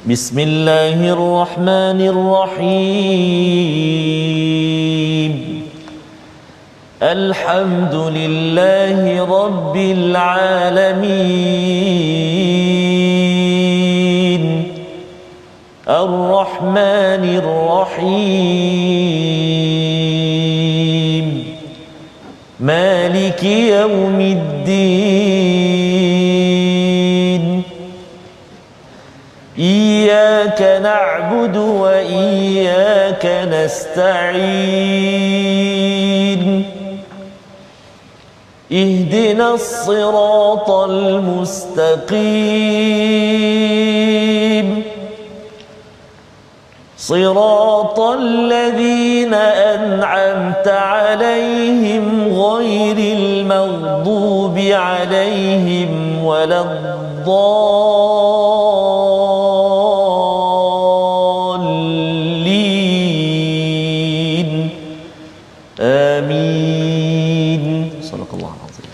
Bismillahirrahmanirrahim. Alhamdulillahi rabbil alamin. Ar-Rahmanir-Rahim. Maliki yaumiddin. Iyyaka na'budu wa iyyaka nasta'in. Ihdinas siratal mustaqim. صراط الذين أنعمت عليهم غير المغضوب عليهم ولا الضالين آمين. صدق الله العظيم.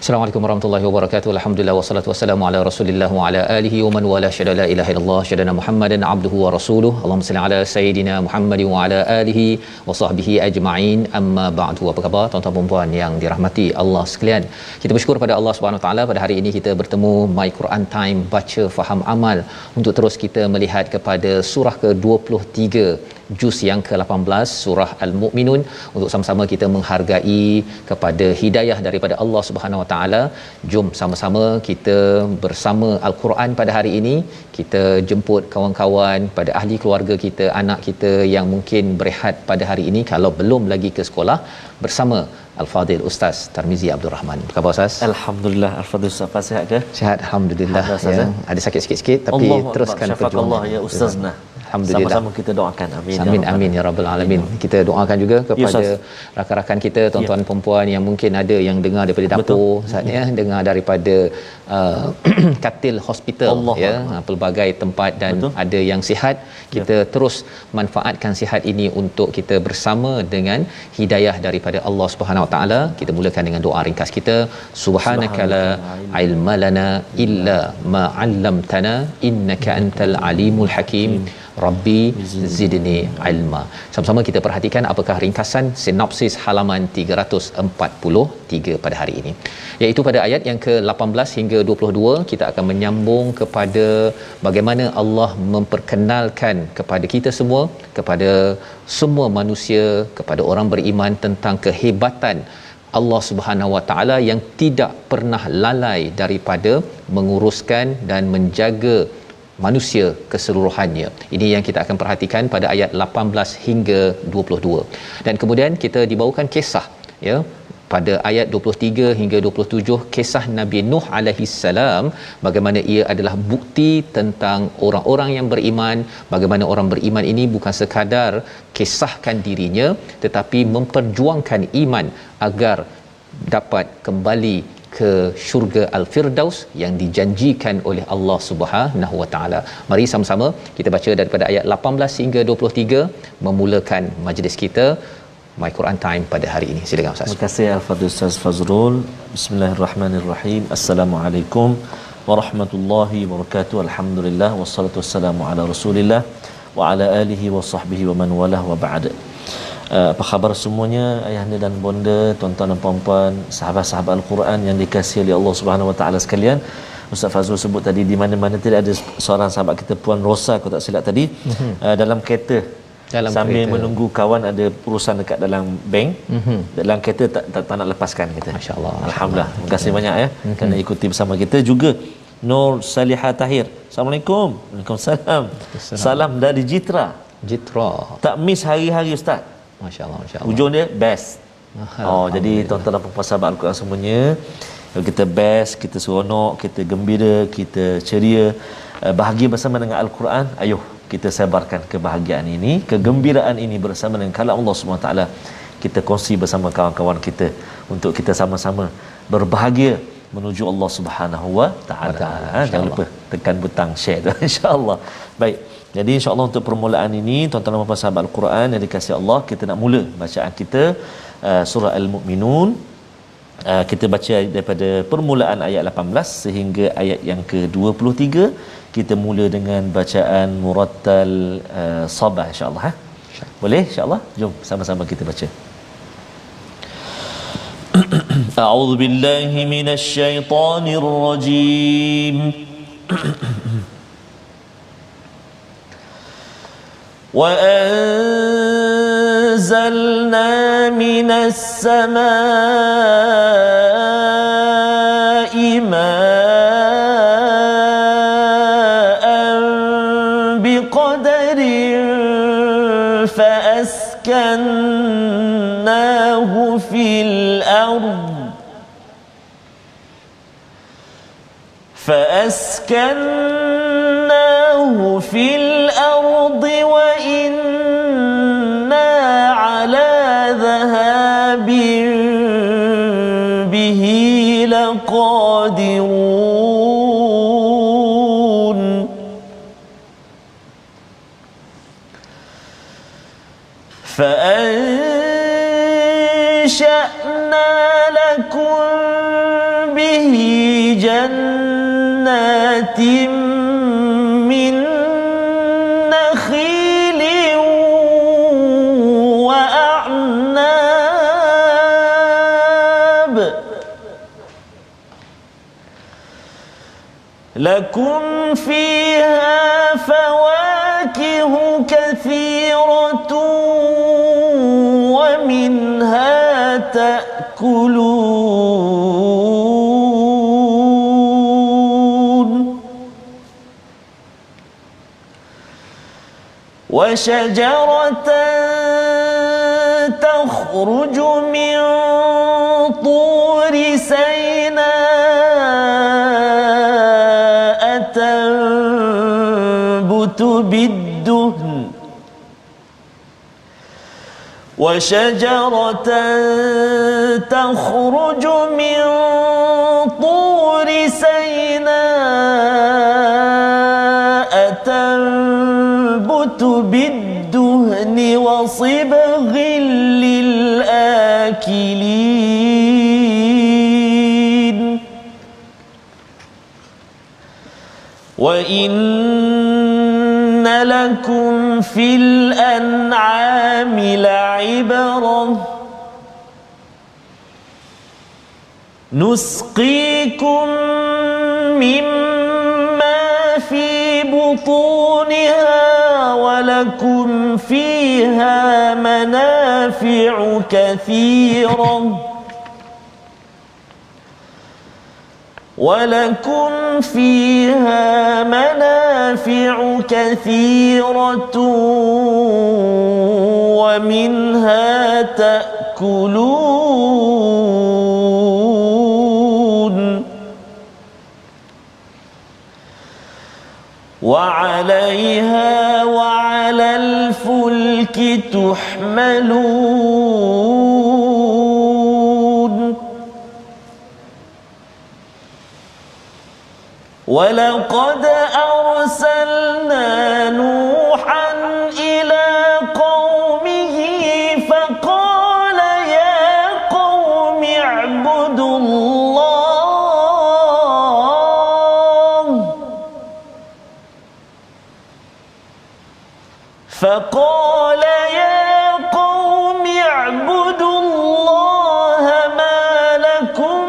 Assalamualaikum warahmatullahi wabarakatuh. Alhamdulillah wassalatu wassalamu ala Rasulillah wa ala alihi wa man wala syada la ilaha illallah syadana Muhammadan abduhu wa rasuluh. Allahumma salli ala sayidina Muhammad wa ala alihi wa sahbihi ajma'in. Amma ba'du. Apa khabar tuan-tuan dan puan yang dirahmati Allah sekalian? Kita bersyukur pada Allah Subhanahu Wa Taala pada hari ini kita bertemu My Quran Time baca faham amal untuk terus kita melihat kepada surah ke-23 juz yang ke-18 surah Al-Mu'minun untuk sama-sama kita menghargai kepada hidayah daripada Allah Subhanahu Wa Taala. Jom sama-sama kita bersama Al-Quran pada hari ini. Kita jemput kawan-kawan pada ahli keluarga kita, anak kita yang mungkin berehat pada hari ini kalau belum lagi ke sekolah bersama Al-Fadhil Ustaz Tarmizi Abdul Rahman. Apa khabar Ustaz? Alhamdulillah. Al-Fadhil Ustaz sihat ke? Sihat alhamdulillah ya. Ada sakit sikit-sikit tapi Allah teruskan perjuangan. Ya Ustazna. Alhamdulillah. Sama-sama kita doakan. Amin. Amin amin ya rabbal alamin. Kita doakan juga kepada rakan-rakan kita, tuan-tuan perempuan yang mungkin ada yang dengar daripada dapur saat ya, dengar daripada katil hospital ya, pelbagai tempat dan ada yang sihat. Kita terus manfaatkan sihat ini untuk kita bersama dengan hidayah daripada Allah Subhanahu Wa Taala. Kita mulakan dengan doa ringkas kita. Subhanakala ilma lana illa ma 'allamtana innaka antal alimul hakim. Rabbi zidni ilma. Sama-sama kita perhatikan apakah ringkasan sinopsis halaman 343 pada hari ini. Iaitu pada ayat yang ke-18 hingga 22 kita akan menyambung kepada bagaimana Allah memperkenalkan kepada kita semua, kepada semua manusia, kepada orang beriman tentang kehebatan Allah Subhanahu Wa Taala yang tidak pernah lalai daripada menguruskan dan menjaga manusia keseluruhannya. Ini yang kita akan perhatikan pada ayat 18 hingga 22. Dan kemudian kita dibawakan kisah ya pada ayat 23 hingga 27 kisah Nabi Nuh alaihi salam, bagaimana ia adalah bukti tentang orang-orang yang beriman, bagaimana orang beriman ini bukan sekadar kisahkan dirinya tetapi memperjuangkan iman agar dapat kembali ke syurga Al-Firdaus yang dijanjikan oleh Allah Subhanahu Wa Taala. Mari sama-sama kita baca daripada ayat 18 hingga 23 memulakan majlis kita My Quran Time pada hari ini. Silakan Ustaz. Terima kasih Al-Fadhil Ustaz Fazrul. Bismillahirrahmanirrahim. Assalamualaikum warahmatullahi wabarakatuh. Alhamdulillah wassalatu wassalamu ala Rasulillah wa ala alihi wa sahbihi wa man walah wa ba'd. Apa khabar semuanya, ayahanda dan bonda, tuan-tuan dan puan-puan, sahabat-sahabat Al-Quran yang dikasihi oleh Allah Subhanahu Wa Taala sekalian. Ustaz Fazrul sebut tadi di mana-mana tidak ada seorang sahabat kita, Puan Rosa kalau tak silap tadi, dalam kereta sambil kereta menunggu kawan ada urusan dekat dalam bank. Dalam kereta tak nak lepaskan kita. Masya-Allah. Alhamdulillah. Terima kasih banyak ya kerana ikuti bersama kita juga. Nur Salihah Tahir. Assalamualaikum. Waalaikumsalam. Salam dari Jitra. Tak miss hari-hari Ustaz. Masya-Allah, masya-Allah. Hujung dia best. Jadi tuan-tuan dan puan-puan sahabat Al-Quran semuanya, kita best, kita seronok, kita gembira, kita ceria, bahagia bersama dengan Al-Quran. Ayuh kita sebarkan kebahagiaan ini, kegembiraan ini bersama dengan kalam Allah Subhanahu Wa Taala. Kita kongsi bersama kawan-kawan kita untuk kita sama-sama berbahagia menuju Allah Subhanahu Wa Taala. Jangan lupa tekan butang share tu insya-Allah. Baik. Jadi insya-Allah untuk permulaan ini tuan-tuan dan puan-puan sahabat Al-Quran yang dikasihi Allah, kita nak mula bacaan kita surah Al-Mu'minun Kita baca daripada permulaan ayat 18 sehingga ayat yang ke-23. Kita mula dengan bacaan murattal sabah insya-Allah. Boleh insya-Allah? Jom sama-sama kita baca. A'udzu billahi minasy syaithanir rajim. Wa anzalna minas samaa'i ma'an biqadarin fa'askannahu fil ardh في الأرض وإنا على ذهاب به لقادرون فأنشأنا لكم به جنات من نخيل وأعناب لكم فيها فواكه كثيرة ومنها تأكلون وشجرة تخرج من طور سيناء تنبت بالدهن وشجرة تخرج من طور سيناء تنبت بالدهن وصبغ للآكلين وإن لكم في الأنعام لعبرة نسقيكم مما في بطونها ولكم فيها منافع كثيرة ولكم فيها منافع كثيرة ومنها تأكلون وعليها وعلى الفلك تحملون ولقد أرسلنا نوحا إلى قومه فقال يا قوم اعبدوا الله فقال يا قوم اعبدوا الله ما لكم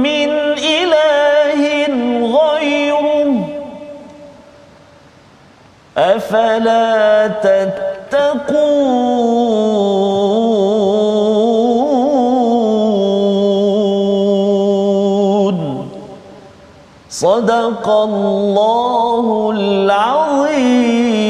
من إله غيره أفلا تتقون صدق الله العظيم.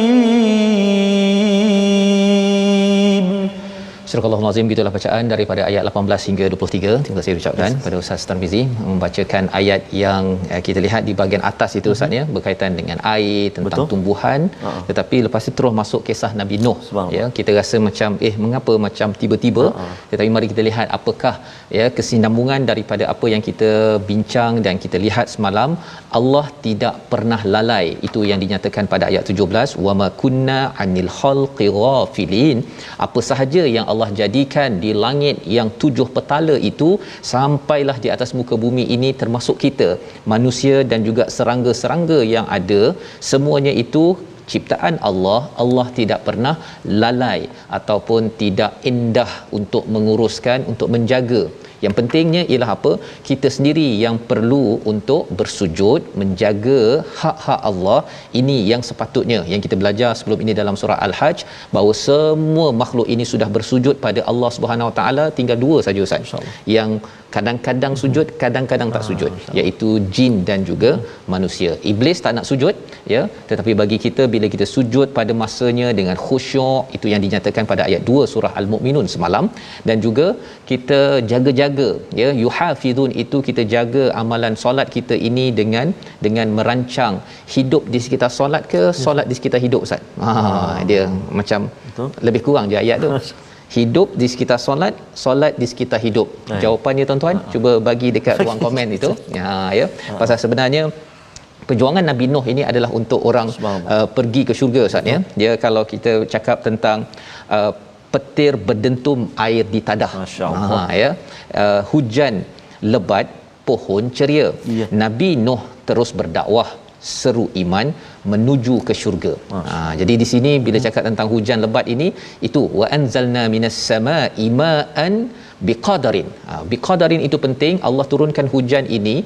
Surah Al-Azim, gitulah bacaan daripada ayat 18 hingga 23. Terima kasih ucapkan kepada Ustaz Tarmizi membacakan ayat yang kita lihat di bahagian atas itu Ustaz ya, berkaitan dengan air, tentang tumbuhan. Tetapi lepas itu terus masuk kisah Nabi Nuh ya. Kita rasa macam mengapa macam tiba-tiba. Tetapi mari kita lihat apakah ya kesinambungan daripada apa yang kita bincang dan kita lihat semalam. Allah tidak pernah lalai. Itu yang dinyatakan pada ayat 17, wa ma kunna 'anil khalqi ghafilin. Apa sahaja yang Allah Allah jadikan di langit yang 7 petala itu sampailah di atas muka bumi ini, termasuk kita manusia dan juga serangga-serangga yang ada, semuanya itu ciptaan Allah. Allah tidak pernah lalai ataupun tidak indah untuk menguruskan, untuk menjaga. Yang pentingnya ialah apa? Kita sendiri yang perlu untuk bersujud, menjaga hak-hak Allah. Ini yang sepatutnya yang kita belajar sebelum ini dalam surah Al-Hajj, bahawa semua makhluk ini sudah bersujud pada Allah Subhanahu Wa Taala. Tinggal 2 saja Ustaz yang kadang-kadang sujud, kadang-kadang tak sujud, iaitu jin dan juga manusia. Iblis tak nak sujud, ya, tetapi bagi kita, bila kita sujud pada masanya dengan khusyuk, itu yang dinyatakan pada ayat 2 surah Al-Mu'minun semalam. Dan juga kita jaga-jaga, ya, yuhafizun, itu kita jaga amalan solat kita ini dengan merancang hidup di sekitar solat ke solat di sekitar hidup Ustaz. Dia macam betul, lebih kurang je ayat tu. Hidup di sekitar solat, solat di sekitar hidup. Jawapannya tuan-tuan, cuba bagi dekat ruang komen itu. Ya, pasal sebenarnya perjuangan Nabi Nuh ini adalah untuk orang pergi ke syurga Ustaz, ya. Dia, kalau kita cakap tentang petir berdentum air di tadah, ya, hujan lebat, pohon ceria. Nabi Nuh terus berdakwah, seru iman menuju ke syurga. Jadi di sini bila cakap tentang hujan lebat ini, itu wa anzalna minas samaa'i ma'an biqadarin. Biqadarin itu penting. Allah turunkan hujan ini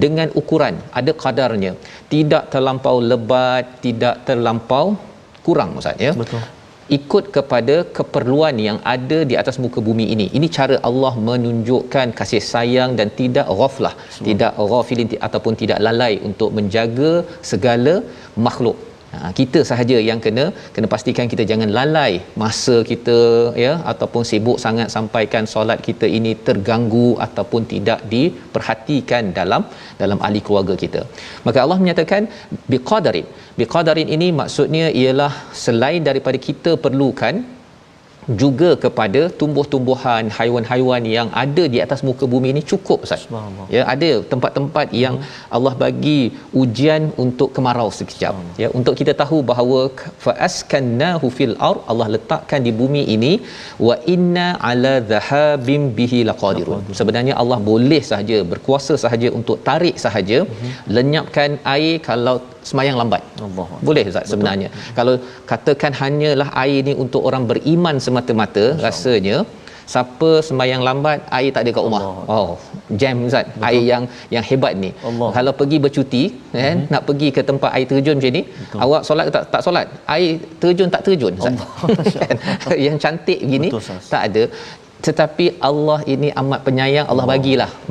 dengan ukuran, ada kadarnya, tidak terlampau lebat, tidak terlampau kurang Ustaz, ya. Betul. Ikut kepada keperluan yang ada di atas muka bumi ini. Ini cara Allah menunjukkan kasih sayang dan tidak ghaflah, tidak ghafilin ataupun tidak lalai untuk menjaga segala makhluk. Kita sahaja yang kena pastikan kita jangan lalai masa kita, ya, ataupun sibuk sangat sampaikan solat kita ini terganggu ataupun tidak diperhatikan dalam ahli keluarga kita. Maka Allah menyatakan biqadarin. Biqadarin ini maksudnya ialah selain daripada kita perlukan, juga kepada tumbuh-tumbuhan, haiwan-haiwan yang ada di atas muka bumi ini cukup Ustaz. Ya, ada tempat-tempat yang Allah bagi ujian untuk kemarau sekejap, ya, untuk kita tahu bahawa fa askannahu fil ard, Allah letakkan di bumi ini, wa inna ala dhahabim bihi laqadirun. Sebenarnya Allah boleh sahaja, berkuasa sahaja untuk tarik sahaja, lenyapkan air kalau semayang lambat. Boleh Ustaz sebenarnya. Kalau katakan hanyalah air ni untuk orang beriman semata-mata, rasanya siapa semayang lambat, air tak ada kat rumah. Jam Ustaz. Betul. Air yang hebat ni. Kalau pergi bercuti, kan, nak pergi ke tempat air terjun macam ni, awak solat tak solat, air terjun tak terjun Ustaz. Yang cantik begini tak ada. Tetapi Allah ini amat penyayang, Allah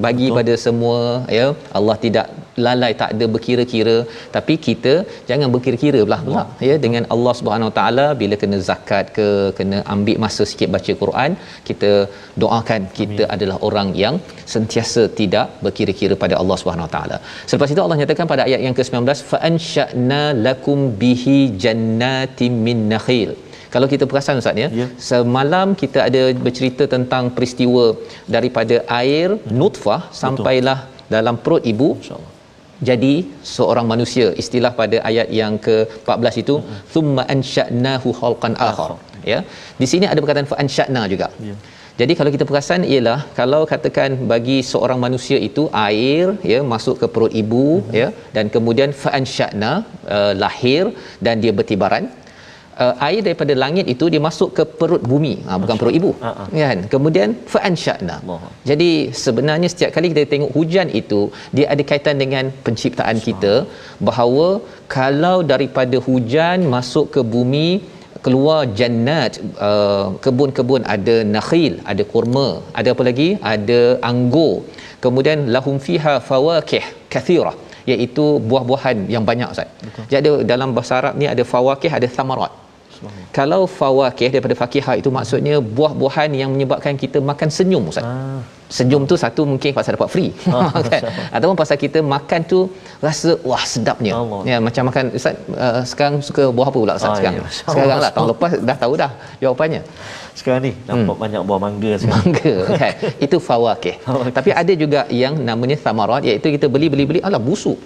bagi pada semua, ya. Allah tidak lalai, tak ada berkira-kira, tapi kita jangan berkira-kira pula, ya, dengan Allah Subhanahu Wa Taala. Bila kena zakat ke, kena ambil masa sikit baca Quran, kita doakan kita adalah orang yang sentiasa tidak berkira-kira pada Allah Subhanahu Wa Taala. Selepas itu Allah nyatakan pada ayat yang ke-19, fa ansha'na lakum bihi jannatin min nakhil. Kalau kita perasan Ustaz, ya, semalam kita ada bercerita tentang peristiwa daripada air nutfah sampailah dalam perut ibu jadi seorang manusia. Istilah pada ayat yang ke-14 itu thumma ansha'nahu khalqan akhar, ya. Di sini ada perkataan fa ansha'na juga. Jadi kalau kita perasan ialah, kalau katakan bagi seorang manusia itu air, ya, masuk ke perut ibu, ya, dan kemudian fa ansha'na, lahir dan dia bertibaran. Air daripada langit itu dia masuk ke perut bumi, bukan perut ibu, kan. Kemudian fa ansha'na. Jadi sebenarnya setiap kali kita tengok hujan itu, dia ada kaitan dengan penciptaan kita, bahawa kalau daripada hujan masuk ke bumi, keluar jannat, kebun-kebun, ada nakhil, ada kurma, ada apa lagi, ada anggur, kemudian lahum fiha fawakih kathirah, iaitu buah-buahan yang banyak Ustaz. Jadi dalam bahasa Arab ni ada fawakih, ada thamarat. Kalau fawakih daripada fakihah itu maksudnya buah-buahan yang menyebabkan kita makan senyum Ustaz. Senyum tu satu mungkin pasal dapat free kan? Ataupun pasal kita makan tu rasa wah sedapnya. Ya, macam makan Ustaz, sekarang suka buah apa pula Ustaz sekarang? Sekarang lah, tahun lepas dah tahu dah jawapannya. Sekarang ni nampak banyak buah mangga sekarang. Mangga kan. Itu fawakih. Tapi ada juga yang namanya thamarat, iaitu kita beli alah busuk.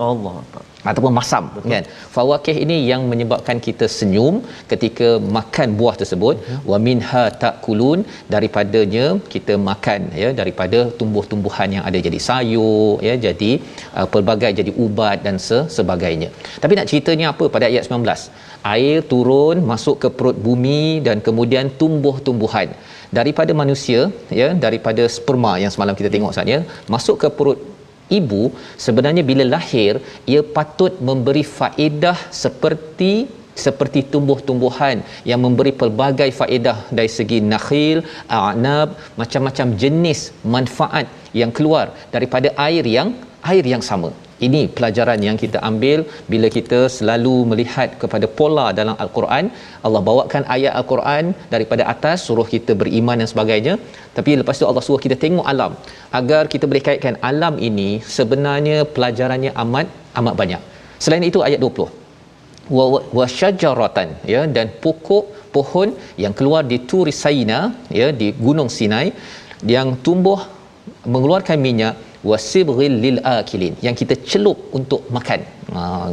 ataupun masam. Betul. Kan, fawakih ini yang menyebabkan kita senyum ketika makan buah tersebut. Wa minha takulun, daripadanya kita makan, ya, daripada tumbuh-tumbuhan yang ada jadi sayur, ya, jadi pelbagai jadi ubat dan sebagainya. Tapi nak ceritanya apa pada ayat 19? Air turun masuk ke perut bumi dan kemudian tumbuh-tumbuhan daripada manusia, ya, daripada sperma yang semalam kita tengok saatnya masuk ke perut ibu. Sebenarnya bila lahir ia patut memberi faedah seperti tumbuh-tumbuhan yang memberi pelbagai faedah dari segi nakhil, a'nab, macam-macam jenis manfaat yang keluar daripada air yang sama. Ini pelajaran yang kita ambil bila kita selalu melihat kepada pola dalam Al-Quran. Allah bawakan ayat Al-Quran daripada atas, suruh kita beriman dan sebagainya, tapi lepas tu Allah suruh kita tengok alam, agar kita boleh kaitkan alam ini sebenarnya pelajarannya amat banyak. Selain itu ayat 20, wa syajaratan, ya, dan pohon yang keluar di Turi Saina, ya, di Gunung Sinai, yang tumbuh mengeluarkan minyak, wasibghil lil akilin, yang kita celup untuk makan.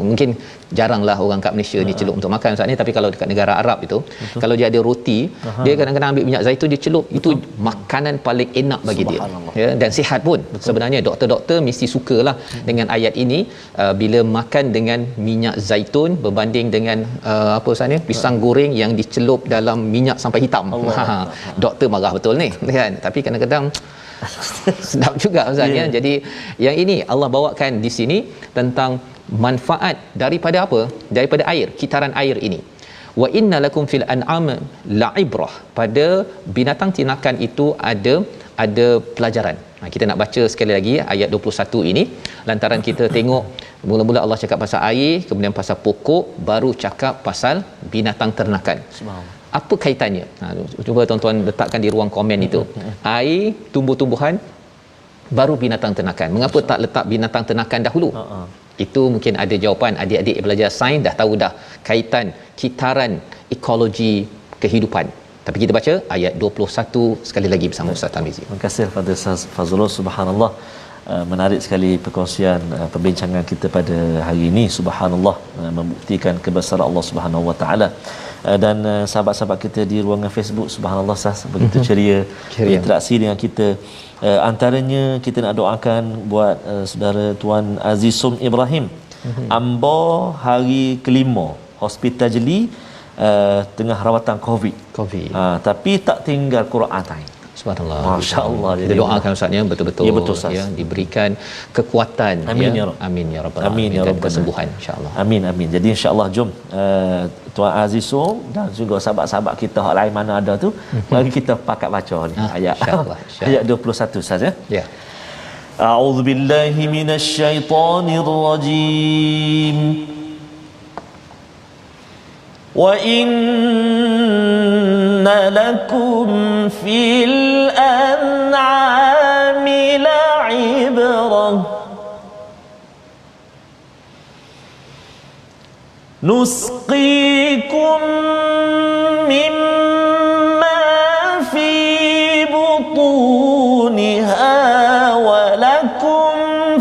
Mungkin jaranglah orang kat Malaysia ni celup untuk makan saat ni, tapi kalau dekat negara Arab itu, kalau dia ada roti, dia kadang-kadang ambil minyak zaitun dia celup. Itu makanan paling enak bagi dia, ya, dan sihat pun. Sebenarnya doktor-doktor mesti sukalah dengan ayat ini, bila makan dengan minyak zaitun berbanding dengan apa sebenarnya pisang goreng yang dicelup dalam minyak sampai hitam. Doktor marah betul ni, kan? Tapi kadang-kadang sedap juga Ustaz, ya. Jadi yang ini Allah bawakan di sini tentang manfaat daripada apa? Daripada air, kitaran air ini. Wa inna lakum fil an'am la'ibrah, pada binatang ternakan itu ada pelajaran. Kita nak baca sekali lagi ayat 21 ini, lantaran kita tengok mula-mula Allah cakap pasal air, kemudian pasal pokok, baru cakap pasal binatang ternakan. Subhanallah. Apa kaitannya? Cuba tuan-tuan letakkan di ruang komen itu. Air, tumbuh-tumbuhan, baru binatang ternakan. Mengapa tak letak binatang ternakan dahulu? Itu mungkin ada jawapan. Adik-adik belajar sains dah tahu dah kaitan kitaran ekologi kehidupan. Tapi kita baca ayat 21 sekali lagi bersama Ustaz Tamizi. Terima kasih kepada Ustaz Fazrul. Subhanallah, menarik sekali perkongsian perbincangan kita pada hari ini. Subhanallah, membuktikan kebesaran Allah Subhanahu Wa Taala. Dan sahabat-sahabat kita di ruangan Facebook, subhanallah Ustaz, begitu ceria berinteraksi dengan kita. Antaranya kita nak doakan buat saudara Tuan Azizum Ibrahim, Ambo hari kelima hospital jeli, tengah rawatan COVID. Tapi tak tinggal Quran. Subhanallah. Masya-Allah. Kita doakan Ustaz, ya, betul-betul, ya, betul, ya, diberikan kekuatan. Amin, ya. Amin ya rabbal alamin. Amin ya rabbal kesembuhan insya-Allah. Amin. Jadi insya-Allah jom Tuan Azizum dan juga sahabat-sahabat kita hak lain mana ada tu, mari kita pakat baca ni ayat insya-Allah. Ayat 21 Ustaz, ya. Ya. A'udzu billahi minasyaitonir rajim. Wa inna lakum fil an'ami la'ibrah nusqikum mimma fi butuniha wa lakum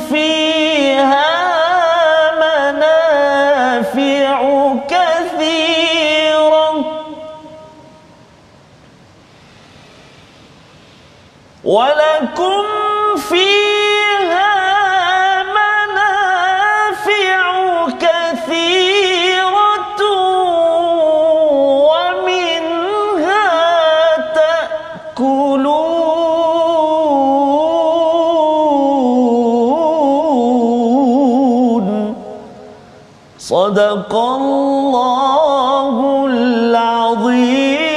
fiha manafi'u katsirah wa lakum fiha manafi'u kathiratun wa minha ta'kulun. Sadaqallahul azim.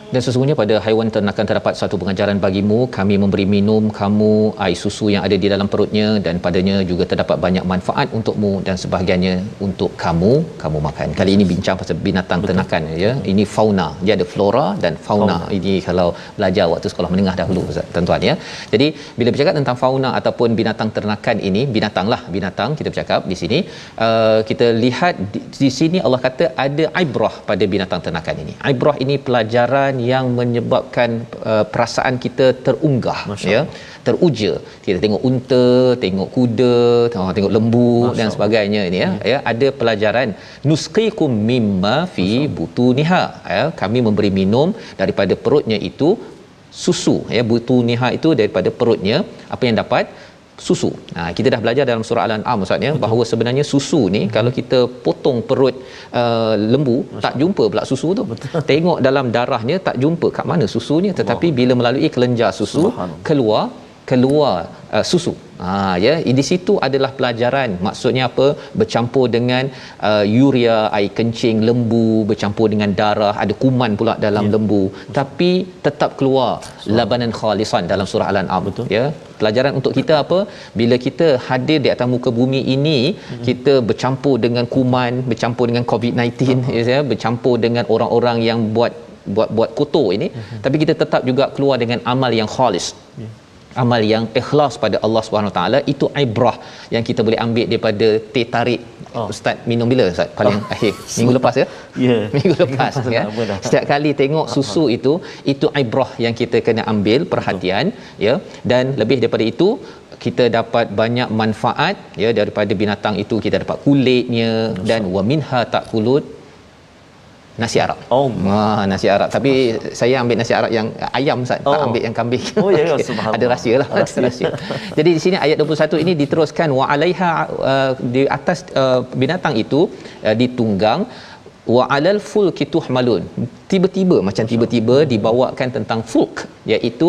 Dan sesungguhnya pada haiwan ternakan terdapat satu pengajaran bagimu, kami memberi minum kamu air susu yang ada di dalam perutnya, dan padanya juga terdapat banyak manfaat untukmu dan sebahagiannya untuk kamu makan. Kali ini bincang pasal binatang ternakan, ya. Ini fauna, dia ada flora dan fauna. Ini kalau belajar waktu sekolah menengah dahulu tuan-tuan, ya. Jadi bila bercakap tentang fauna ataupun binatang ternakan ini, binatang kita bercakap di sini, kita lihat di sini Allah kata ada ibrah pada binatang ternakan ini. Ibrah ini pelajaran yang menyebabkan perasaan kita terunggah, ya, teruja. Kita tengok unta, tengok kuda, tengok lembu dan sebagainya ini, ya, ada pelajaran nusqikum mimma fi butuniha, ya, kami memberi minum daripada perutnya itu susu, ya, butuniha itu daripada perutnya apa yang dapat susu. Kita dah belajar dalam surah Al-An'am, Ustaz, ya, bahawa sebenarnya susu ni kalau kita potong perut lembu, tak jumpa pula susu tu. Tengok dalam darahnya tak jumpa kat mana susunya, tetapi bila melalui kelenjar susu keluar susu. Ya, di situ adalah pelajaran. Maksudnya apa? Bercampur dengan urea, air kencing lembu bercampur dengan darah, ada kuman pula dalam lembu, tapi tetap keluar labanan khalisan dalam surah Al-An'am. Ya, pelajaran untuk kita apa? Bila kita hadir di atas muka bumi ini, kita bercampur dengan kuman, bercampur dengan COVID-19, ya, bercampur dengan orang-orang yang buat kotor ini, tapi kita tetap juga keluar dengan amal yang khalis, amal yang ikhlas pada Allah Subhanahu taala. Itu ibrah yang kita boleh ambil daripada teh tarik. Ustaz minum bila Ustaz paling akhir? Minggu lepas, ya? Minggu lepas, ya. Setiap kali tengok susu itu ibrah yang kita kena ambil perhatian, ya. Dan lebih daripada itu, kita dapat banyak manfaat, ya, daripada binatang itu. Kita dapat kulitnya, dan wa minha takulud nasi Arab. Nasi Arab. Tapi saya ambil nasi Arab yang ayam, Ustaz. Tak ambil yang kambing. Ada rahsia lah. Ada rahsia. Jadi di sini ayat 21 ini diteruskan wa alaiha, di atas binatang itu ditunggang, wa alal fulki tuhmalun. Tiba-tiba, macam tiba-tiba dibawakan tentang fulk, iaitu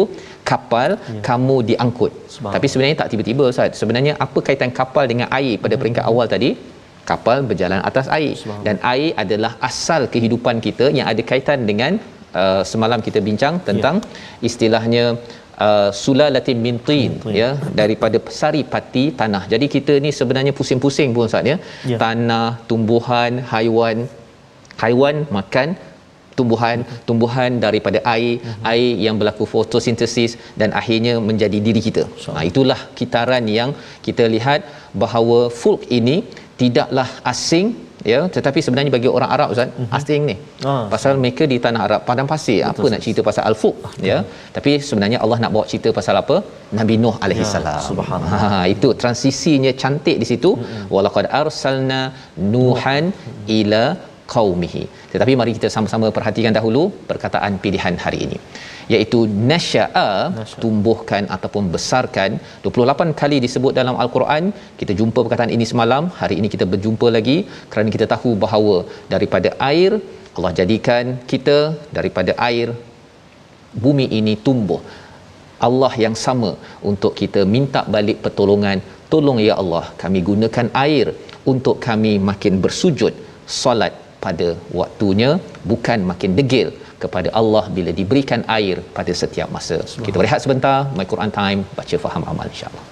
kapal, kamu diangkut. Tapi sebenarnya tak tiba-tiba, Ustaz. Sebenarnya apa kaitan kapal dengan air pada peringkat awal tadi? Kapal berjalan atas air, dan air adalah asal kehidupan kita yang ada kaitan dengan semalam kita bincang tentang istilahnya sulalatin min tin, ya, daripada sari pati tanah. Jadi kita ni sebenarnya pusing-pusing pun, Ustaz, ya. Tanah, tumbuhan, haiwan makan tumbuhan daripada air yang berlaku fotosintesis dan akhirnya menjadi diri kita. Itulah kitaran yang kita lihat bahawa fulk ini tidaklah asing, ya, tetapi sebenarnya bagi orang Arab, Ustaz, asing ni. Pasal mereka di tanah Arab padang pasir, apa nak cerita pasal al-fulk, ya. Tapi sebenarnya Allah nak bawa cerita pasal apa? Nabi Nuh alaihi salam. Subhanallah. Itu transisinya cantik di situ. Walaqad arsalna nuhan ila qaumihi. Tetapi mari kita sama-sama perhatikan dahulu perkataan pilihan hari ini, iaitu nasya'a, tumbuhkan ataupun besarkan. 28 kali disebut dalam Al-Quran. Kita jumpa perkataan ini semalam, hari ini kita berjumpa lagi kerana kita tahu bahawa daripada air Allah jadikan kita, daripada air bumi ini tumbuh. Allah yang sama untuk kita minta balik pertolongan. Tolong ya Allah, kami gunakan air untuk kami makin bersujud solat pada waktunya, bukan makin degil kepada Allah bila diberikan air pada setiap masa. Kita berehat sebentar. My Quran Time, baca faham amal, insya-Allah.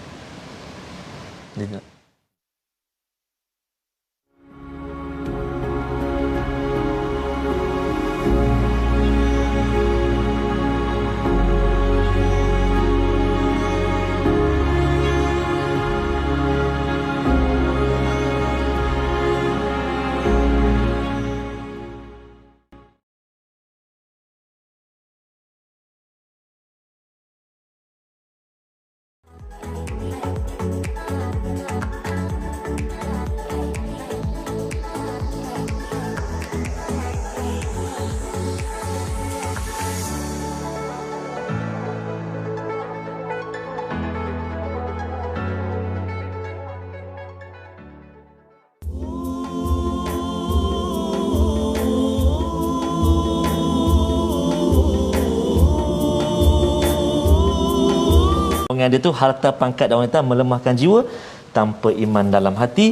Dia tu harta pangkat dan wanita melemahkan jiwa, tanpa iman dalam hati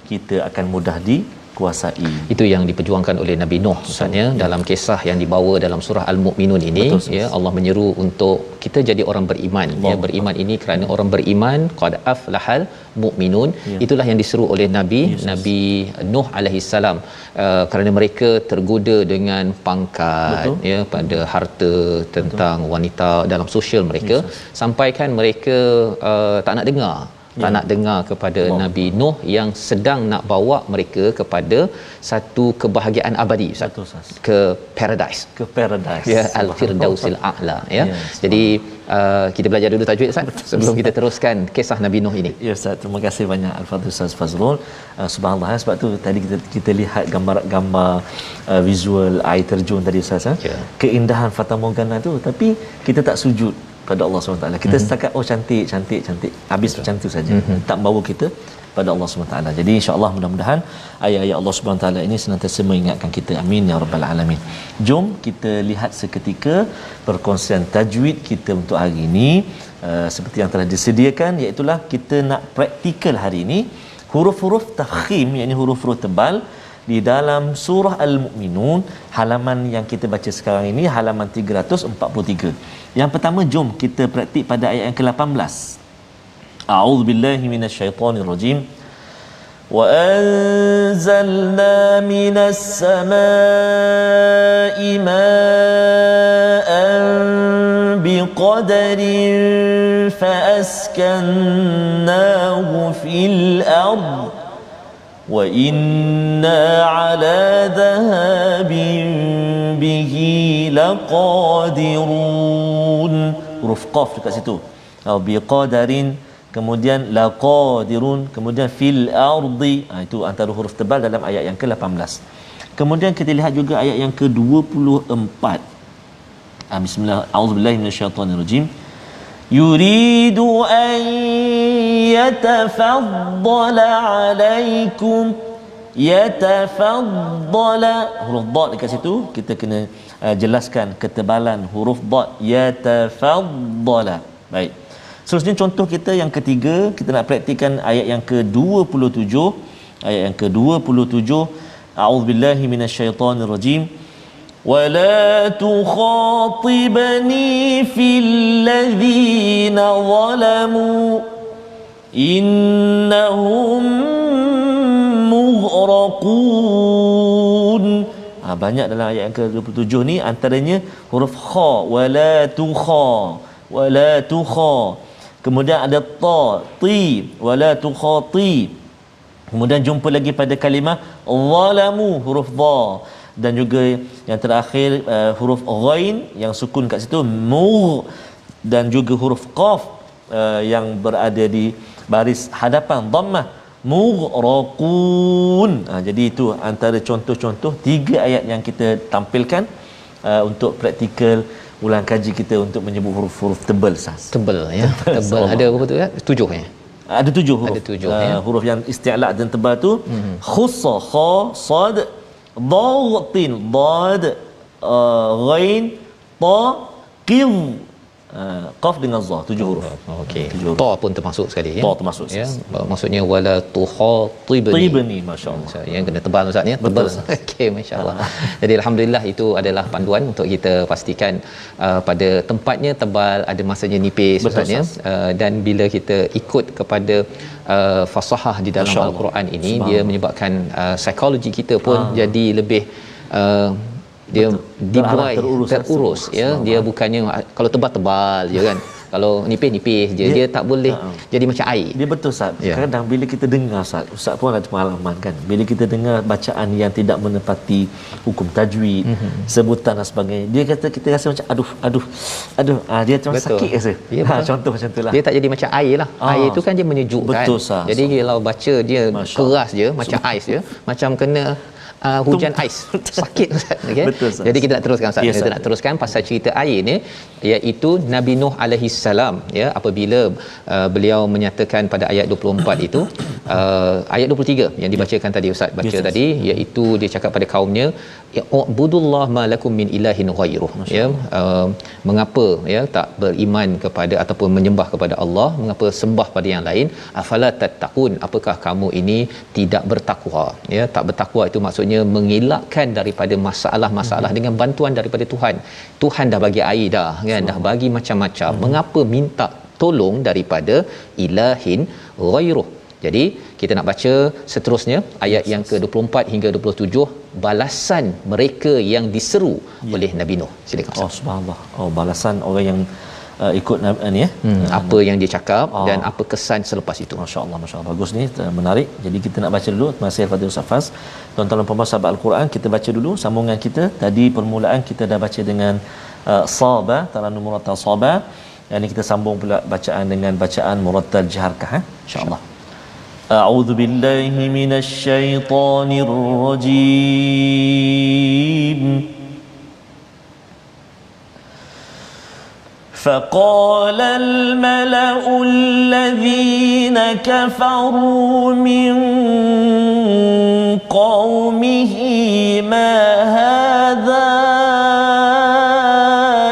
kita akan mudah dikuasai. Itu yang diperjuangkan oleh Nabi Nuh, Ustaznya, dalam kisah yang dibawa dalam surah Al-Mu'minun ini. Ya, Allah menyeru untuk kita jadi orang beriman. Ya, beriman ini kerana orang beriman qad aflahal mu'minun. Itulah yang diseru oleh Nabi Nuh alaihi salam, kerana mereka tergoda dengan pangkat, ya, pada harta, tentang wanita dalam sosial mereka, sampai kan mereka tak nak dengar tak nak dengar kepada Nabi Nuh yang sedang nak bawa mereka kepada satu kebahagiaan abadi, ke paradise, ya, al-firdausil a'la, ya. Jadi kita belajar dulu tajwid Ustaz sebelum kita teruskan kisah Nabi Nuh ini. Ya Ustaz, terima kasih banyak Al-Fadhil Ustaz Fazrul. Subhanallah, sebab tu tadi kita lihat gambar visual air terjun tadi Ustaz, keindahan Fata Morgana tu, tapi kita tak sujud pada Allah SWT. Kita setakat cantik habis macam tu saja, tak bawa kita pada Allah SWT. Jadi insya-Allah mudah-mudahan ayat-ayat Allah SWT ini senantiasa mengingatkan kita. Amin ya rabbal alamin. Jom kita lihat seketika perkongsian tajwid kita untuk hari ini. Seperti yang telah disediakan, iaitu kita nak praktikal hari ini huruf-huruf tafkhim, iaitu huruf-huruf tebal di dalam surah Al-Mu'minun, halaman yang kita baca sekarang ini halaman 343. Yang pertama, jom kita praktik pada ayat yang ke-18. A'udzubillahi minasyaitonirrajim. Wa anzalna minas samaa'i ma'an biqadarin fa askannahu fil ardh wa inna ala dhahabin bihi laqadirun. Huruf qaf dekat situ, biqadarin, kemudian laqadirun, kemudian fil ardi. Itu antara huruf tebal dalam ayat yang ke-18. Kemudian kita lihat juga ayat yang ke-24. Bismillah, a'udzubillahi minasyaitonirrajim. Yuridu an yatafaddala alaikum, yatafaddala, huruf dad dekat situ kita kena jelaskan ketebalan huruf dad, yatafaddala. Baik, seterusnya contoh kita yang ketiga, kita nak praktikkan ayat yang ke-27. Ayat yang ke-27, a'udzubillahi minasyaitonirrajim. ولا تخاطبني في الذين ظلموا إنهم مغرقون. Banyak dalam ayat yang ke-27 ni, antaranya huruf kha, wala tukha. Kemudian ada ta, ti, wala tukhati. Kemudian jumpa lagi pada kalimah zalamu, huruf dha. Dan juga yang terakhir huruf ghain yang sukun kat situ, mugh. Dan juga huruf qaf yang berada di baris hadapan dhammah, mughraqun. Jadi itu antara contoh-contoh 3 ayat yang kita tampilkan untuk praktikal ulang kaji kita untuk menyebut huruf-huruf tebal sas. Tebal ya. Tebal ada berapa tu ya? 7 ya. Ada 7 huruf. Ada 7 ya. Huruf yang isti'la dan tebal tu khussa, kha, sad, dad, dad, ghain, ta, qid, qaf dengan za, 7 huruf. Okey. Ta pun termasuk sekali ya. Ta termasuk ya. Maksudnya wala tukhatibni. Masya-Allah. Yang kena tebal Ustaz ya. Tebal. Okey, masya-Allah. Jadi alhamdulillah itu adalah panduan untuk kita pastikan pada tempatnya tebal, ada masanya nipis Ustaz ya. Dan bila kita ikut kepada fasahah di dalam Al-Quran ini, dia menyebabkan psikologi kita pun jadi lebih dia dibuai terurus ya. Dia bukannya kalau tebal-tebal je kan, kalau nipis-nipis je, dia tak boleh jadi macam air. Dia betul Ustaz. Kadang bila kita dengar Ustaz pun ada pengalaman kan, bila kita dengar bacaan yang tidak menepati hukum tajwid, sebutan dan sebagainya, dia kata kita rasa macam aduh dia macam sakit rasa. Contoh macam itulah. Dia tak jadi macam air lah. Air tu kan dia menyejukkan. Betul, jadi kalau baca dia keras je, macam ais je, macam kena hujan ais, sakit Ustaz. Okay? Betul, Ustaz. Jadi kita nak teruskan Ustaz. Kita nak teruskan pasal cerita air ni, iaitu Nabi Nuh alaihi salam ya, apabila beliau menyatakan pada ayat 24 itu, ayat 23 yang dibacakan tadi Ustaz baca tadi, iaitu dia cakap pada kaumnya, "Ubudullah ma lakum min ilahin ghairuh." Ya, mengapa ya tak beriman kepada ataupun menyembah kepada Allah, mengapa sembah pada yang lain? Afala tattaqun, apakah kamu ini tidak bertakwa? Ya, tak bertakwa itu maksudnya mengelakkan daripada masalah-masalah dengan bantuan daripada Tuhan. Tuhan dah bagi air dah kan, dah bagi macam-macam. Mengapa minta tolong daripada ilahin ghairuh? Jadi kita nak baca seterusnya ayat yang ke-24 hingga 27, balasan mereka yang diseru oleh Nabi Nuh. Silakan. Subhanallah. Balasan orang yang ikut ni ya. Apa yang dia cakap dan apa kesan selepas itu. Masya-Allah, masya-Allah. Bagus ni, menarik. Jadi kita nak baca dulu. Terima kasih kepada Ustaz Faz. Tuan-tuan dan puan-puan sahabat Al-Quran, kita baca dulu sambungan kita. Tadi permulaan kita dah baca dengan Saba, Taranum Murattal Saba. Yang ni kita sambung pula bacaan dengan bacaan Murattal Jaharkah, insya-Allah. A'udzu billahi minasy syaithanir rajim. فقال الملأ الذين كفروا من قومه ما هذا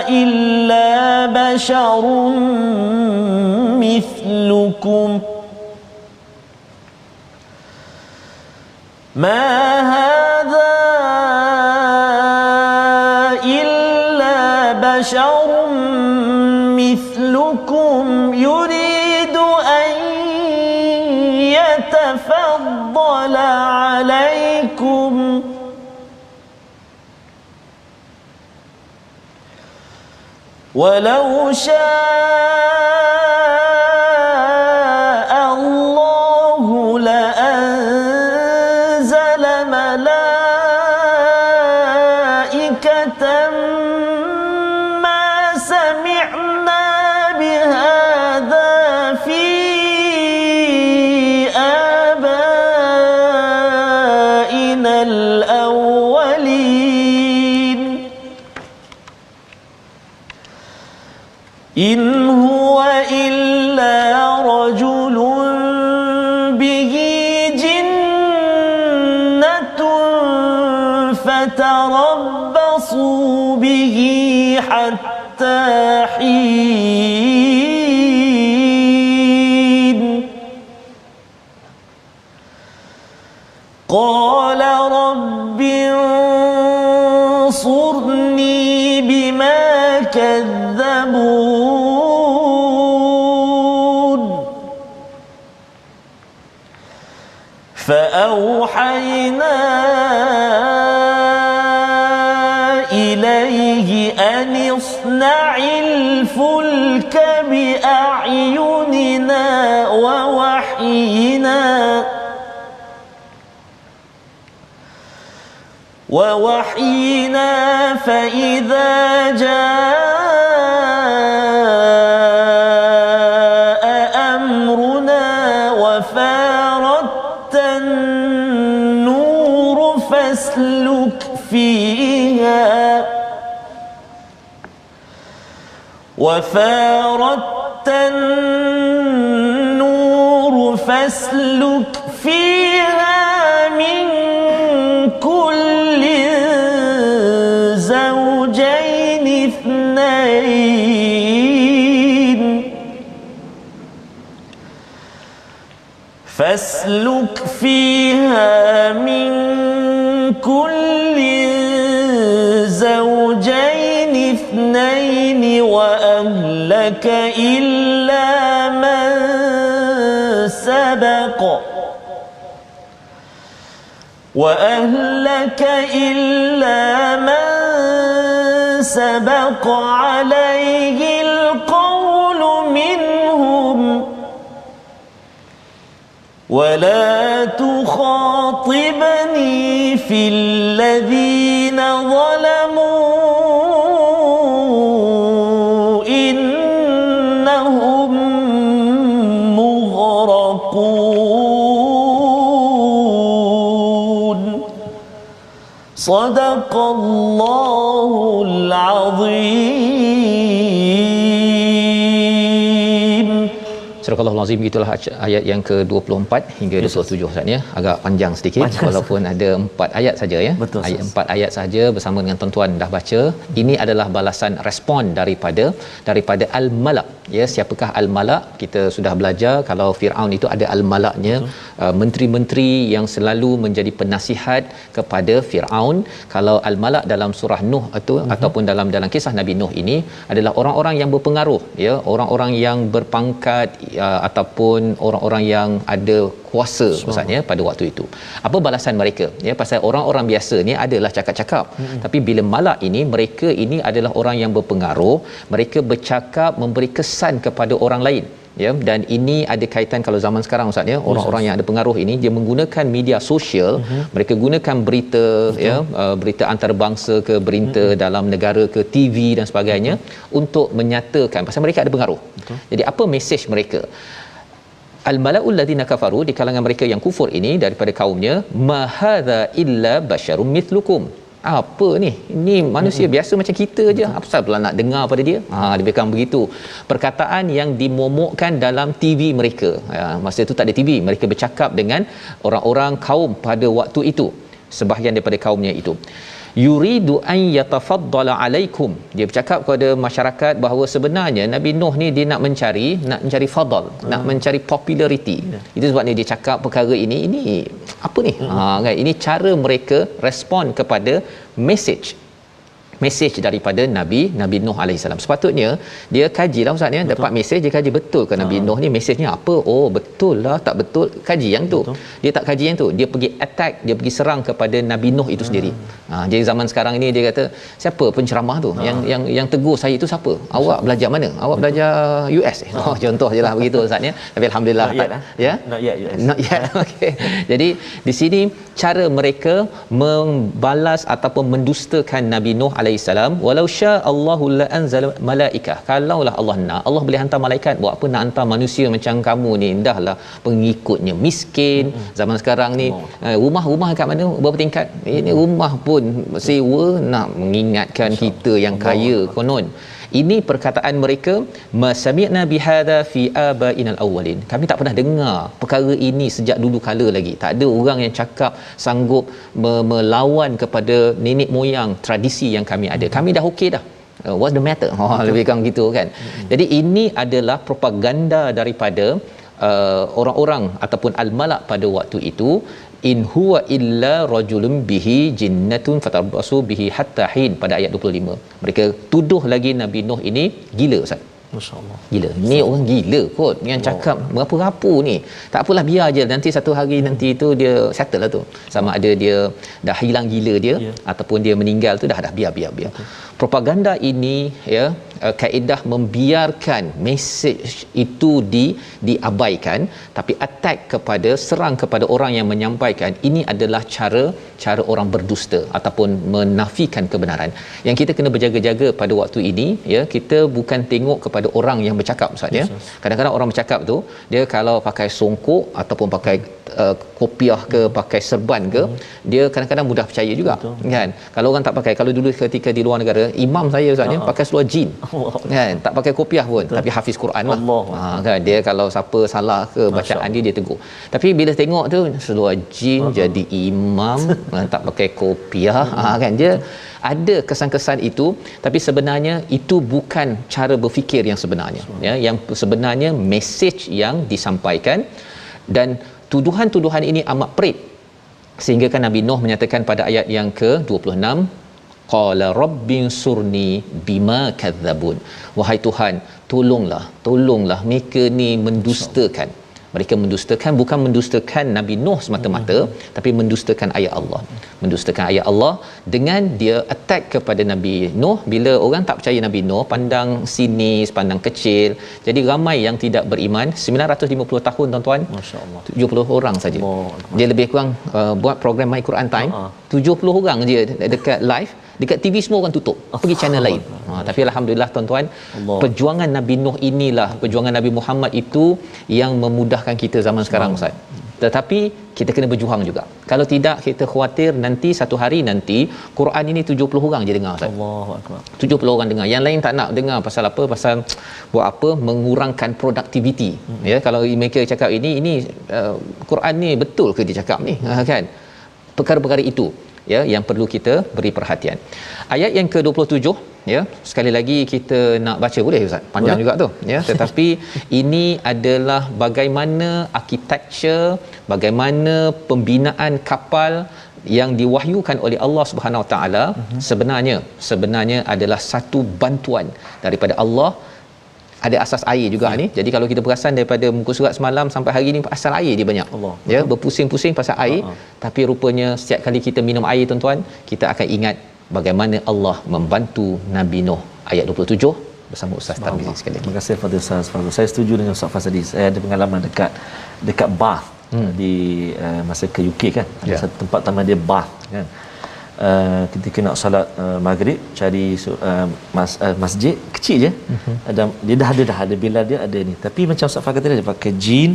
إلا بشر مثلكم ما هذا إلا بشر مثلكم يريد أن يتفضل عليكم ولو شاء الله لأنزل ملائكة ما سمعنا بهذا في آبائنا الأولين إن هو إلا رجل به جنة فتربصوا به حتى حين قال رب انصرني بما كذبون فأوحينا إليه أن اصنع الفلك بأعيننا ووحينا فإذا جاء أمرنا وفارت النور فاسلك فيها من كل زوجين اثنين فاسلك فيها من كل زوجين اثنين وأهلك إلا من سبق عليه القول منهم ولا تخاطبني في الذين ظلموا إنهم مغرقون صدق الله العظيم. Surah Al-Azim, itulah ayat yang ke-24 hingga 27 Ustaz ya. Agak panjang sedikit walaupun ada 4 ayat saja ya. Betul, ayat 4 ayat saja bersama dengan tuan-tuan dah baca. Ini adalah balasan respon daripada Al-Malak ya. Siapakah Al-Malak? Kita sudah belajar kalau Firaun itu ada Al-Malaknya, menteri-menteri yang selalu menjadi penasihat kepada Firaun. Kalau Al-Malak dalam surah Nuh itu ataupun dalam kisah Nabi Nuh ini adalah orang-orang yang berpengaruh ya, orang-orang yang berpangkat ataupun orang-orang yang ada kuasa maksudnya pada waktu itu. Apa balasan mereka? Ya, pasal orang-orang biasa ni adalah cakap-cakap. Tapi bila malak ini, mereka ini adalah orang yang berpengaruh, mereka bercakap memberi kesan kepada orang lain. Ya, dan ini ada kaitan kalau zaman sekarang ustaz ya, orang-orang yang ada pengaruh ini dia menggunakan media sosial, mereka gunakan berita ya, berita antarabangsa ke berita dalam negara ke TV dan sebagainya untuk menyatakan pasal mereka ada pengaruh. Jadi apa mesej mereka? Al-mala'ul ladzina kafaru, di kalangan mereka yang kufur ini daripada kaumnya, ma hadza illa basyarum mithlukum. Apa ni? Ini manusia biasa macam kita je. Apa pasal pula nak dengar pada dia? Lebih kurang begitu. Perkataan yang dimomokkan dalam TV mereka. Masa itu tak ada TV. Mereka bercakap dengan orang-orang kaum pada waktu itu. Sebahagian daripada kaumnya itu. Yuridu an yatafaddala alaikum. Dia bercakap kepada masyarakat bahawa sebenarnya Nabi Nuh ni dia nak mencari fadal, nak mencari populariti. Itu sebabnya dia cakap perkara ini apa ni? Kan, ini cara mereka respon kepada mesej daripada Nabi Nuh alaihissalam. Sepatutnya dia kajilah ustaz ya, dapat mesej dia kaji betul ke Nabi Nuh ni mesejnya apa? Oh betul lah, tak betul kaji yang tu. Dia tak kaji yang tu, dia pergi attack, dia pergi serang kepada Nabi Nuh itu sendiri. Jadi zaman sekarang ini dia kata siapa penceramah tu yang tegur saya itu siapa? Awak belajar mana? Awak belajar US. Contoh jelah begitu ustaz ya. Tapi alhamdulillah ya. Not yet. Okey. Jadi di sini cara mereka membalas ataupun mendustakan Nabi Nuh alaihissalam. Walau syaa Allahu la anzala malaikah. Kalaulah Allah nak, Allah boleh hantar malaikat. Buat apa nak hantar manusia macam kamu ni? Dahlah pengikutnya miskin. Zaman sekarang ni rumah kat mana? Berapa tingkat? Ini rumah pun sewa, nak mengingatkan kita yang kaya konon. Ini perkataan mereka, masami'na bihadza fi abainal awwalin. Kami tak pernah dengar perkara ini sejak dulu kala lagi. Tak ada orang yang cakap sanggup melawan kepada nenek moyang tradisi yang kami ada. Kami dah okey dah. What's the matter? Lebih kurang gitu kan. Jadi ini adalah propaganda daripada orang-orang ataupun al-malak pada waktu itu. In huwa illa rajulun bihi jinnatun fatarbasu bihi hatta hin, pada ayat 25. Mereka tuduh lagi Nabi Nuh ini gila ustaz. Masya-Allah. Gila. Ni orang gila kot yang cakap berapa-rapu ni. Tak apalah, biar je, nanti satu hari nanti tu dia settle lah tu. Sama ada dia dah hilang gila dia ataupun dia meninggal tu dah biar. Propaganda ini ya, kaedah membiarkan mesej itu diabaikan, tapi attack kepada, serang kepada orang yang menyampaikan. Ini adalah cara orang berdusta ataupun menafikan kebenaran. Yang kita kena berjaga-jaga pada waktu ini ya, kita bukan tengok kepada orang yang bercakap ustaz ya. Kadang-kadang orang bercakap tu dia kalau pakai songkok ataupun pakai kopiah ke, pakai serban ke, dia kadang-kadang mudah percaya juga. Kan, kalau orang tak pakai, kalau dulu ketika di luar negara, imam saya ustaz pakai seluar jin kan, tak pakai kopiah pun, tapi hafiz Quran lah. Kan, dia kalau siapa salah ke bacaan dia tegur. Tapi bila tengok tu seluar jin jadi imam, tak pakai kopiah, kan, dia ada kesan-kesan itu. Tapi sebenarnya itu bukan cara berfikir yang sebenarnya ya. Yang sebenarnya mesej yang disampaikan, dan tuduhan-tuduhan ini amat perit, sehingga kan Nabi Nuh menyatakan pada ayat yang ke-26, qala rabbin surni bima kadzabun. Wahai Tuhan, tolonglah mereka ni mendustakan. Mereka mendustakan, bukan mendustakan Nabi Nuh semata-mata, tapi mendustakan ayat Allah. Mendustakan ayat Allah dengan dia attack kepada Nabi Nuh. Bila orang tak percaya Nabi Nuh, pandang sinis, pandang kecil. Jadi ramai yang tidak beriman. 950 tahun tuan-tuan, Masya-Allah, 70 orang saja. Dia lebih kurang buat program My Quran Time, 70 orang je dekat live. Dekat TV semua orang tutup, pergi channel lain. Tapi alhamdulillah tuan-tuan, perjuangan Nabi Nuh inilah, perjuangan Nabi Muhammad itu yang memudahkan kita zaman sekarang ustaz. Tetapi kita kena berjuang juga. Kalau tidak, kita khawatir nanti satu hari nanti Quran ini 70 orang je dengar ustaz. Allahuakbar. 70 orang dengar. Yang lain tak nak dengar. Pasal apa? Pasal buat apa? Mengurangkan produktiviti. Ya, kalau mereka cakap ini Quran ni betul ke dia cakap ni? Kan? Perkara-perkara itu ya yang perlu kita beri perhatian. Ayat yang ke-27 ya, sekali lagi kita nak baca, boleh ustaz? Panjang juga tu ya, tetapi ini adalah bagaimana architecture, bagaimana pembinaan kapal yang diwahyukan oleh Allah Subhanahu Wa Taala sebenarnya adalah satu bantuan daripada Allah ada asas air juga ni. Jadi kalau kita perasan daripada muka surat semalam sampai hari ni, asal air dia banyak. Allah. Ya, berpusing-pusing pasal air. Tapi rupanya setiap kali kita minum air tuan-tuan, kita akan ingat bagaimana Allah membantu Nabi Nuh. Ayat 27 bersama Ustaz Tarmizi sekali. Terima kasih kepada Ustaz Fazrul. Saya setuju dengan Ustaz Fazrul tadi. Saya ada pengalaman dekat Bath di masa ke UK kan. Ada satu tempat taman dia Bath kan. Ketika nak solat maghrib, cari masjid kecil je. Dia dah ada bilal dia ada ni. Tapi macam Ustaz Fazrul kata dia pakai jean,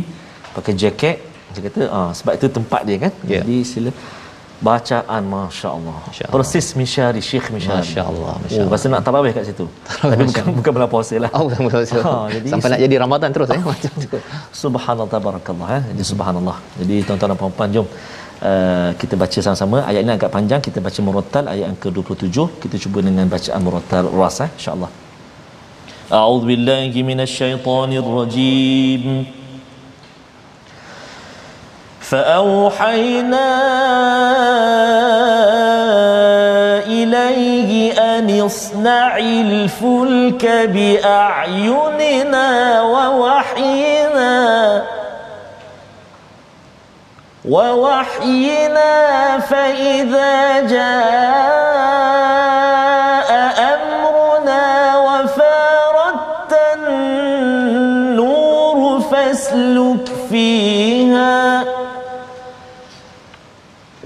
pakai jaket. Dia kata sebab itu tempat dia kan. Jadi sila bacaan masya-Allah. Persis misyari Syekh Misyari. Masya-Allah, Rasa nak tarawih kat situ. Tapi bukan bulan puasa lah. Bukan bulan puasa. Sampai nak jadi Ramadan terus macam tu. Subhanallah tabarakallah Jadi subhanallah. Jadi tuan-tuan dan puan-puan, jom kita baca sama-sama. Ayat ini agak panjang, kita baca murattal ayat yang ke-27. Kita cuba dengan bacaan murattal ras insya-Allah. A'udzubillahi minasyaitonirrajim. فأوحينا إليه أن اصنع الفلك بأعيننا ووحينا فإذا جاء أمرنا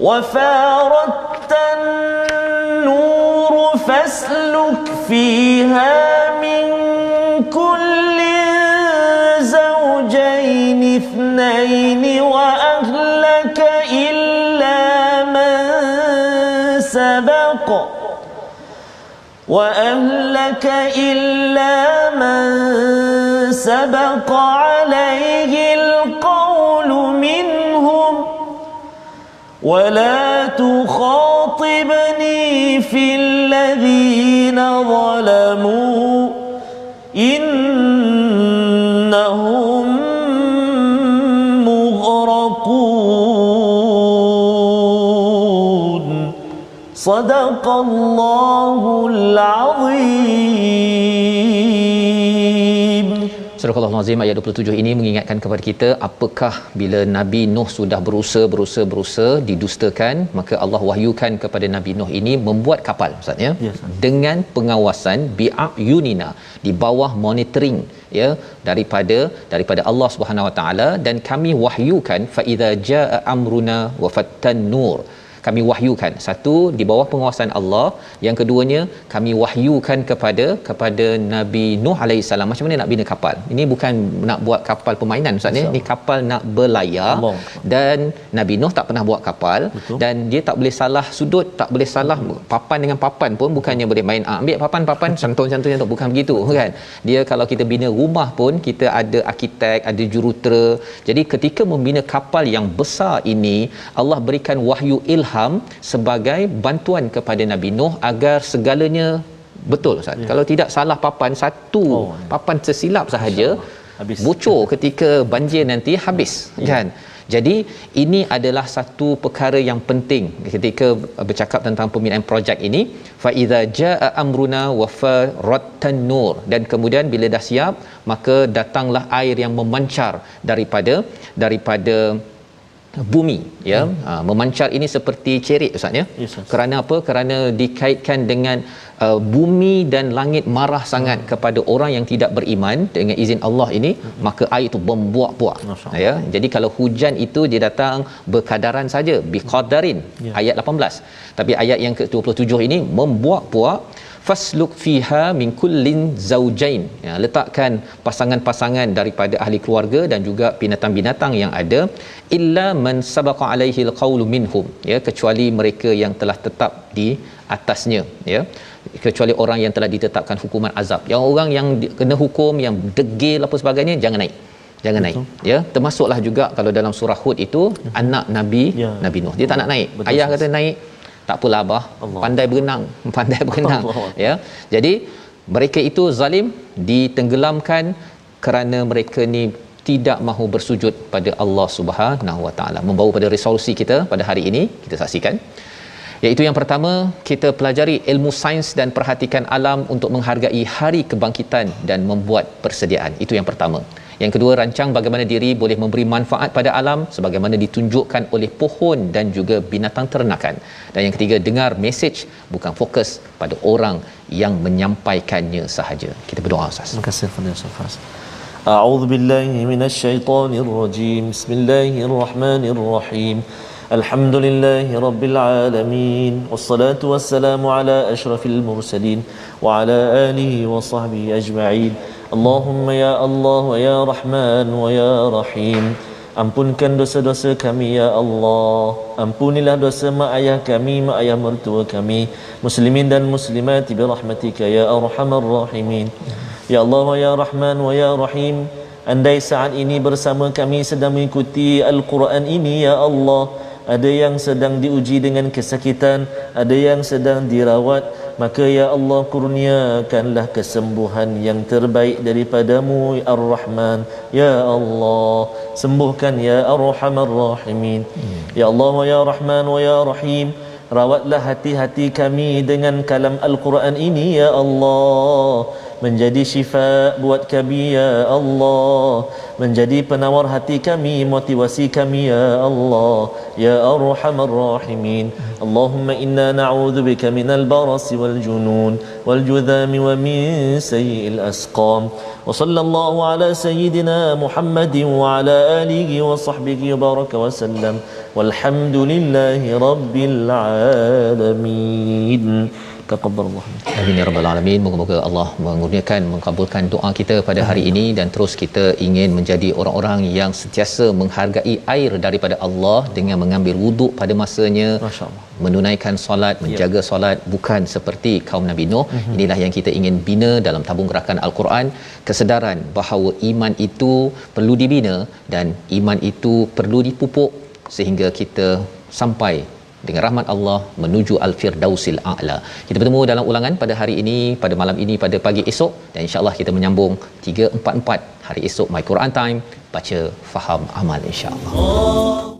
وفارت النور فاسلك فيها من كل زوجين اثنين وأهلك إلا من سبق عليه القول منهم ولا تخاطبني في الذين ظلموا إنهم مغرقون صدق الله العظيم. Surah Al-Azim ayat 27 ini mengingatkan kepada kita, apakah bila Nabi Nuh sudah berusaha didustakan, maka Allah wahyukan kepada Nabi Nuh ini membuat kapal, Ustaz ya, dengan pengawasan bi'ayunina, di bawah monitoring ya daripada Allah Subhanahu Wa Taala, dan kami wahyukan fa idza jaa amruna wa fattan nur. Kami wahyukan, satu di bawah penguasaan Allah, yang keduanya kami wahyukan kepada Nabi Nuh alaihi salam macam mana nak bina kapal. Ini bukan nak buat kapal permainan, Ustaz ni kapal nak berlayar Allah. Dan Nabi Nuh tak pernah buat kapal. Betul. Dan dia tak boleh salah sudut, tak boleh salah papan dengan papan pun, bukannya boleh main ambil papan cantum bukan begitu kan. Dia kalau kita bina rumah pun kita ada arkitek, ada jurutera. Jadi ketika membina kapal yang besar ini, Allah berikan wahyu ilham sebagai bantuan kepada Nabi Nuh agar segalanya betul, Ustaz. Kalau tidak salah papan, papan tersilap sahaja bocor ketika banjir nanti habis kan. Jadi ini adalah satu perkara yang penting ketika bercakap tentang pembinaan projek ini. Fa iza jaa amruna wa farattan nur, dan kemudian bila dah siap maka datanglah air yang memancar daripada bumi ya. Memancar ini seperti cerit, Ustaz ya. Kerana apa? Kerana dikaitkan dengan bumi dan langit marah sangat kepada orang yang tidak beriman dengan izin Allah ini, maka air itu membuak-buak ya. Jadi kalau hujan itu dia datang berkadaran saja, biqadarin ayat 18. Tapi ayat yang ke-27 ini membuak-buak. Fasluk fiha min kullin zaujain, ya, letakkan pasangan-pasangan daripada ahli keluarga dan juga binatang-binatang yang ada, illa man sabaqa alaihi alqaulu minhum, ya, kecuali mereka yang telah tetap di atasnya, ya, kecuali orang yang telah ditetapkan hukuman azab. Yang orang yang kena hukum, yang degil apa sebagainya, jangan naik. Naik ya. Termasuklah juga kalau dalam surah Hud itu anak Nabi Nuh, dia tak nak naik. Betul, ayah kata naik, tak apalah abah, pandai berenang ya. Jadi mereka itu zalim, ditenggelamkan kerana mereka ni tidak mahu bersujud pada Allah Subhanahu Wa Taala. Membawa pada resolusi kita pada hari ini, kita saksikan Iaitu yang pertama, kita pelajari ilmu sains dan perhatikan alam untuk menghargai hari kebangkitan dan membuat persediaan. Itu yang pertama. Yang kedua, rancang bagaimana diri boleh memberi manfaat pada alam sebagaimana ditunjukkan oleh pohon dan juga binatang ternakan. Dan yang ketiga, dengar mesej, bukan fokus pada orang yang menyampaikannya sahaja. Kita berdoa, Ustaz. Terima kasih kepada Ustaz Fas. A'udzu billahi minasyaitonir rajim. Bismillahirrahmanirrahim. Alhamdulillahi rabbil alamin. Wassalatu wassalamu ala asyrafil mursalin wa ala alihi wa sahbihi ajma'in. Allahumma ya Allah wa ya Rahman wa ya Rahim. Ampunkan dosa-dosa kami ya Allah. Ampunilah dosa mak ayah kami, mak ayah mertua kami, muslimin dan muslimat bi rahmatika ya arhamar rahimin. Ya Allah wa ya Rahman wa ya Rahim, andai saat ini bersama kami sedang mengikuti Al-Quran ini ya Allah, ada yang sedang diuji dengan kesakitan, ada yang sedang dirawat, maka ya Allah kurniakanlah kesembuhan yang terbaik daripadamu ya Ar-Rahman. Ya Allah, sembuhkan ya Arhamar Rahimin. Ya Allah wa ya Rahman wa ya Rahim, rawatlah hati-hati kami dengan kalam Al-Quran ini ya Allah, menjadi syifa buat kami ya Allah, menjadi penawar hati kami, motivasi kami ya Allah, ya Arhamar Rahimin. Allahumma inna na'udzubika minal barasi wal junun wal judhami wa min sayyi'il asqam. Wa sallallahu ala sayyidina Muhammadin wa ala alihi wa sahbihi wa baraka wa sallam. Walhamdulillahi rabbil alamin. Taqabbalallah. Amin ya rabbal alamin. Moga-moga Allah mengurniakan, mengabulkan doa kita pada hari ini, dan terus kita ingin menjadi orang-orang yang sentiasa menghargai air daripada Allah dengan mengambil wuduk pada masanya, menunaikan solat, menjaga solat, bukan seperti kaum Nabi Nuh. Inilah yang kita ingin bina dalam tabung gerakan Al-Quran, kesedaran bahawa iman itu perlu dibina dan iman itu perlu dipupuk sehingga kita sampai dengan rahmat Allah menuju Al-Firdausil A'la. Kita bertemu dalam ulangan pada hari ini, pada malam ini, pada pagi esok, dan insya-Allah kita menyambung 344 hari esok My Quran Time, baca, faham, amal insya-Allah.